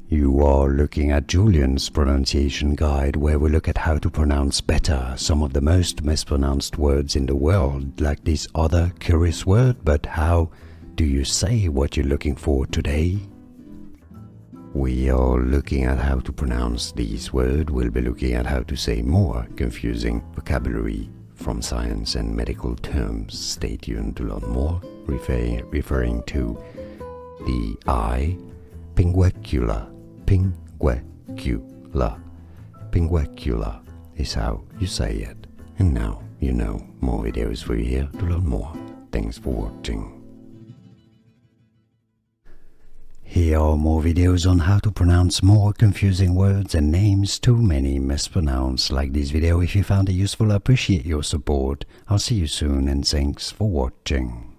You are looking at Julian's pronunciation guide, where we look at how to pronounce better some of the most mispronounced words in the world, like this other curious word. But how do you say what you're looking for today? We are looking at how to pronounce these words. We'll be looking at how to say more confusing vocabulary from science and medical terms. Stay tuned to learn more, referring to the I, Pinguecula. Pinguecula. Pinguecula is how you say it. And now you know more videos for you here to learn more. Thanks for watching. Here are more videos on how to pronounce more confusing words and names too many mispronounced. Like this video if you found it useful. I appreciate your support. I'll see you soon and thanks for watching.